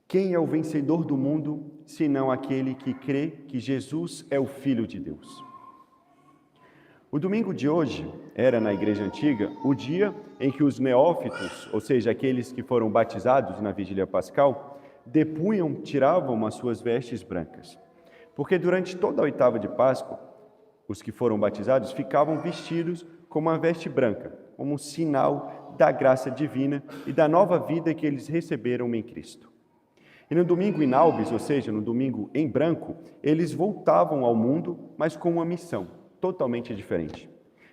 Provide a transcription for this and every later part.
Quem é o vencedor do mundo, senão aquele que crê que Jesus é o Filho de Deus? O domingo de hoje era, na Igreja Antiga, o dia em que os neófitos, ou seja, aqueles que foram batizados na Vigília Pascal, depunham, tiravam as suas vestes brancas. Porque durante toda a oitava de Páscoa, os que foram batizados ficavam vestidos com uma veste branca, como um sinal da graça divina e da nova vida que eles receberam em Cristo. E no domingo inaubis, ou seja, no domingo em branco, eles voltavam ao mundo, mas com uma missão totalmente diferente.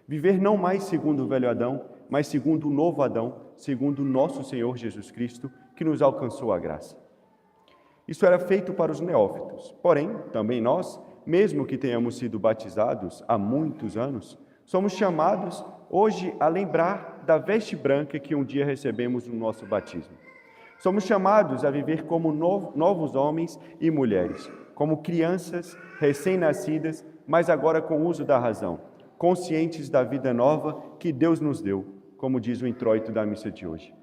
Viver não mais segundo o velho Adão, mas segundo o novo Adão, segundo o nosso Senhor Jesus Cristo, que nos alcançou a graça. Isso era feito para os neófitos. Porém, também nós, mesmo que tenhamos sido batizados há muitos anos, somos chamados hoje a lembrar da veste branca que um dia recebemos no nosso batismo. Somos chamados a viver como novos homens e mulheres, como crianças recém-nascidas, mas agora com o uso da razão, conscientes da vida nova que Deus nos deu, como diz o introito da missa de hoje.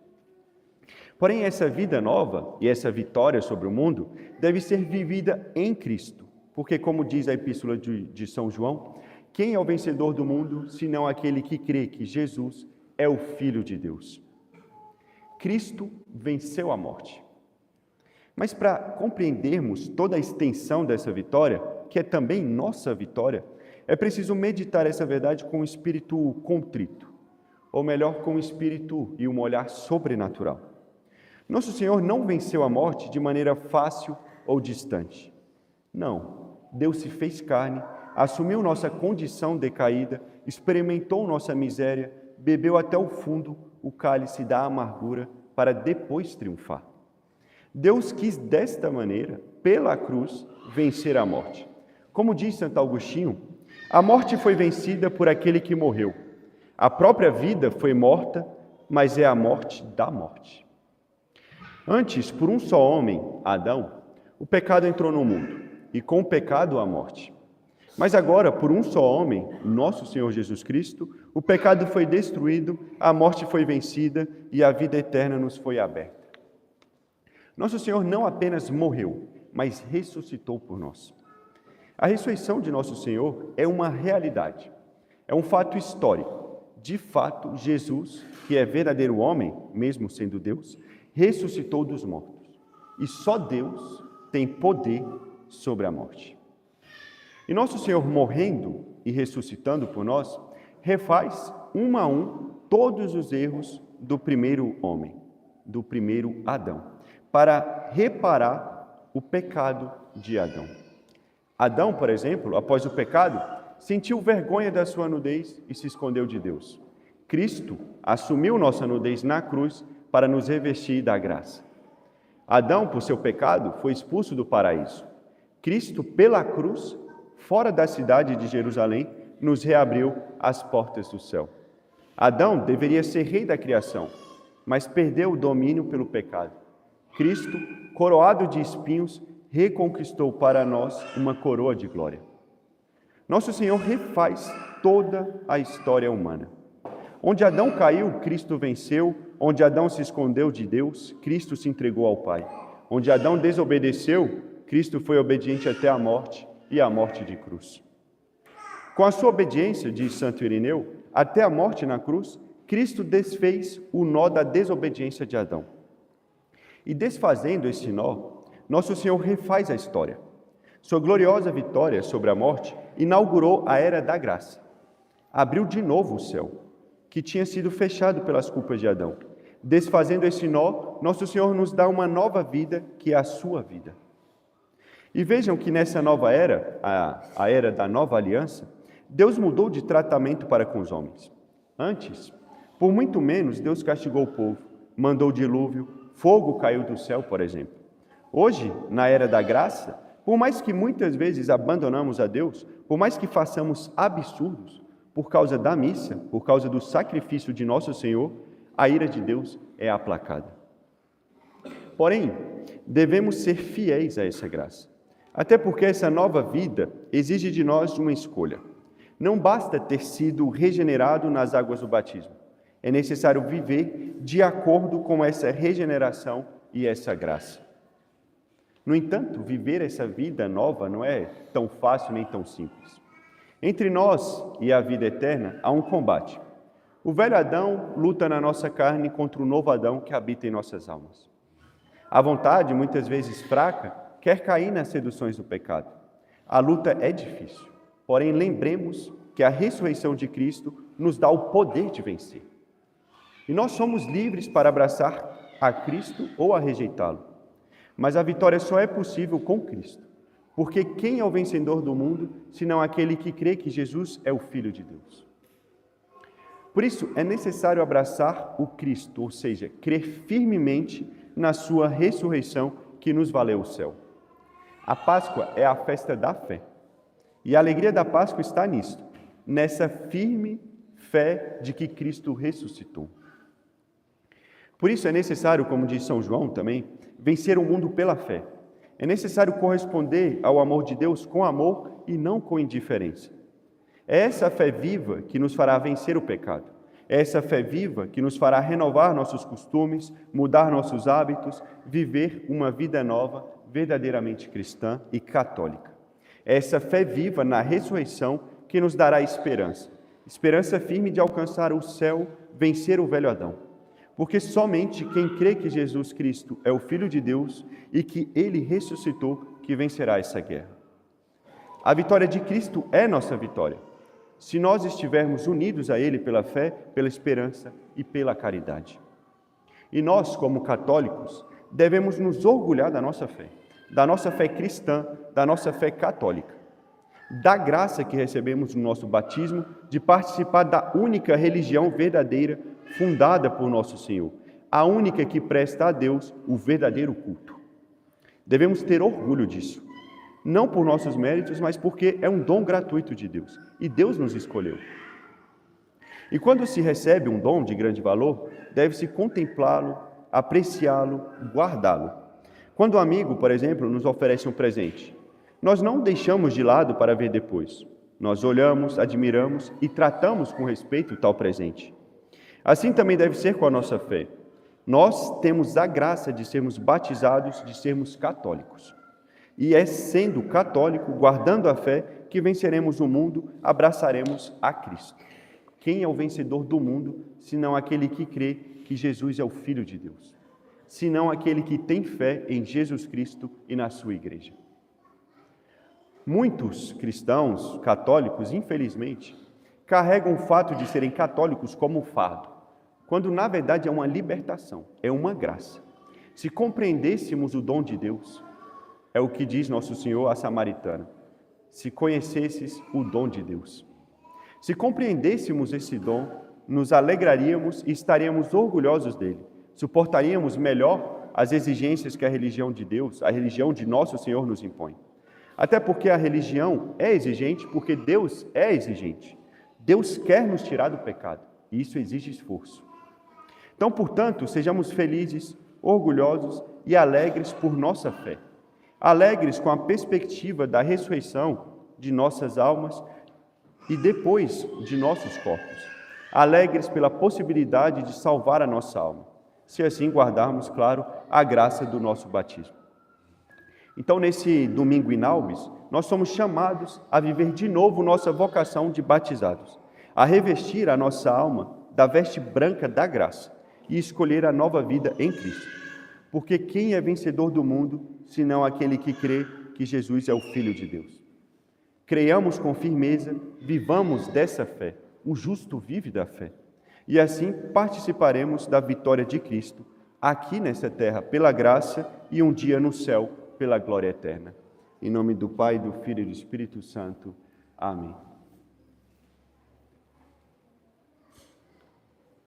Porém, essa vida nova e essa vitória sobre o mundo deve ser vivida em Cristo, porque, como diz a Epístola de São João, quem é o vencedor do mundo, senão aquele que crê que Jesus é o Filho de Deus? Cristo venceu a morte. Mas para compreendermos toda a extensão dessa vitória, que é também nossa vitória, é preciso meditar essa verdade com o espírito contrito, ou melhor, com o espírito e um olhar sobrenatural. Nosso Senhor não venceu a morte de maneira fácil ou distante. Não, Deus se fez carne, assumiu nossa condição decaída, experimentou nossa miséria, bebeu até o fundo o cálice da amargura para depois triunfar. Deus quis desta maneira, pela cruz, vencer a morte. Como diz Santo Agostinho, a morte foi vencida por aquele que morreu. A própria vida foi morta, mas é a morte da morte. Antes, por um só homem, Adão, o pecado entrou no mundo, e com o pecado a morte. Mas agora, por um só homem, nosso Senhor Jesus Cristo, o pecado foi destruído, a morte foi vencida e a vida eterna nos foi aberta. Nosso Senhor não apenas morreu, mas ressuscitou por nós. A ressurreição de nosso Senhor é uma realidade, é um fato histórico. De fato, Jesus, que é verdadeiro homem, mesmo sendo Deus, ressuscitou dos mortos. E só Deus tem poder sobre a morte. E nosso Senhor, morrendo e ressuscitando por nós, refaz um a um todos os erros do primeiro homem, do primeiro Adão, para reparar o pecado de Adão. Adão, por exemplo, após o pecado, sentiu vergonha da sua nudez e se escondeu de Deus. Cristo assumiu nossa nudez na cruz para nos revestir da graça. Adão, por seu pecado, foi expulso do paraíso. Cristo, pela cruz, fora da cidade de Jerusalém, nos reabriu as portas do céu. Adão deveria ser rei da criação, mas perdeu o domínio pelo pecado. Cristo, coroado de espinhos, reconquistou para nós uma coroa de glória. Nosso Senhor refaz toda a história humana. Onde Adão caiu, Cristo venceu. Onde Adão se escondeu de Deus, Cristo se entregou ao Pai. Onde Adão desobedeceu, Cristo foi obediente até a morte e a morte de cruz. Com a sua obediência, diz Santo Irineu, até a morte na cruz, Cristo desfez o nó da desobediência de Adão. E desfazendo esse nó, nosso Senhor refaz a história. Sua gloriosa vitória sobre a morte inaugurou a era da graça. Abriu de novo o céu, que tinha sido fechado pelas culpas de Adão. Desfazendo esse nó, nosso Senhor nos dá uma nova vida, que é a sua vida. E vejam que nessa nova era, a era da nova aliança, Deus mudou de tratamento para com os homens. Antes, por muito menos, Deus castigou o povo, mandou dilúvio, fogo caiu do céu, por exemplo. Hoje, na era da graça, por mais que muitas vezes abandonamos a Deus, por mais que façamos absurdos, por causa da missa, por causa do sacrifício de nosso Senhor, a ira de Deus é aplacada. Porém, devemos ser fiéis a essa graça. Até porque essa nova vida exige de nós uma escolha. Não basta ter sido regenerado nas águas do batismo. É necessário viver de acordo com essa regeneração e essa graça. No entanto, viver essa vida nova não é tão fácil nem tão simples. Entre nós e a vida eterna há um combate. O velho Adão luta na nossa carne contra o novo Adão que habita em nossas almas. A vontade, muitas vezes fraca, quer cair nas seduções do pecado. A luta é difícil, porém lembremos que a ressurreição de Cristo nos dá o poder de vencer. E nós somos livres para abraçar a Cristo ou a rejeitá-lo. Mas a vitória só é possível com Cristo. Porque quem é o vencedor do mundo, senão aquele que crê que Jesus é o Filho de Deus? Por isso, é necessário abraçar o Cristo, ou seja, crer firmemente na sua ressurreição que nos valeu o céu. A Páscoa é a festa da fé. E a alegria da Páscoa está nisto, nessa firme fé de que Cristo ressuscitou. Por isso é necessário, como diz São João também, vencer o mundo pela fé. É necessário corresponder ao amor de Deus com amor e não com indiferença. É essa fé viva que nos fará vencer o pecado. É essa fé viva que nos fará renovar nossos costumes, mudar nossos hábitos, viver uma vida nova, verdadeiramente cristã e católica. É essa fé viva na ressurreição que nos dará esperança. Esperança firme de alcançar o céu, vencer o velho Adão. Porque somente quem crê que Jesus Cristo é o Filho de Deus e que Ele ressuscitou, que vencerá essa guerra. A vitória de Cristo é nossa vitória, se nós estivermos unidos a Ele pela fé, pela esperança e pela caridade. E nós, como católicos, devemos nos orgulhar da nossa fé cristã, da nossa fé católica, da graça que recebemos no nosso batismo de participar da única religião verdadeira fundada por nosso Senhor, a única que presta a Deus o verdadeiro culto. Devemos ter orgulho disso, não por nossos méritos, mas porque é um dom gratuito de Deus, e Deus nos escolheu. E quando se recebe um dom de grande valor, deve-se contemplá-lo, apreciá-lo, guardá-lo. Quando um amigo, por exemplo, nos oferece um presente, nós não deixamos de lado para ver depois. Nós olhamos, admiramos e tratamos com respeito tal presente. Assim também deve ser com a nossa fé. Nós temos a graça de sermos batizados, de sermos católicos. E é sendo católico, guardando a fé, que venceremos o mundo, abraçaremos a Cristo. Quem é o vencedor do mundo, senão aquele que crê que Jesus é o Filho de Deus? Senão aquele que tem fé em Jesus Cristo e na sua igreja. Muitos cristãos católicos, infelizmente, carregam o fato de serem católicos como fardo, quando na verdade é uma libertação, é uma graça. Se compreendêssemos o dom de Deus, é o que diz nosso Senhor à samaritana, se conhecesses o dom de Deus. Se compreendêssemos esse dom, nos alegraríamos e estaríamos orgulhosos dele, suportaríamos melhor as exigências que a religião de Deus, a religião de nosso Senhor nos impõe. Até porque a religião é exigente, porque Deus é exigente. Deus quer nos tirar do pecado, e isso exige esforço. Então, portanto, sejamos felizes, orgulhosos e alegres por nossa fé. Alegres com a perspectiva da ressurreição de nossas almas e depois de nossos corpos. Alegres pela possibilidade de salvar a nossa alma, se assim guardarmos, claro, a graça do nosso batismo. Então, nesse domingo inaubis, nós somos chamados a viver de novo nossa vocação de batizados, a revestir a nossa alma da veste branca da graça e escolher a nova vida em Cristo. Porque quem é vencedor do mundo, senão aquele que crê que Jesus é o Filho de Deus? Creiamos com firmeza, vivamos dessa fé, o justo vive da fé. E assim participaremos da vitória de Cristo, aqui nessa terra, pela graça, e um dia no céu, pela glória eterna. Em nome do Pai, do Filho e do Espírito Santo. Amém.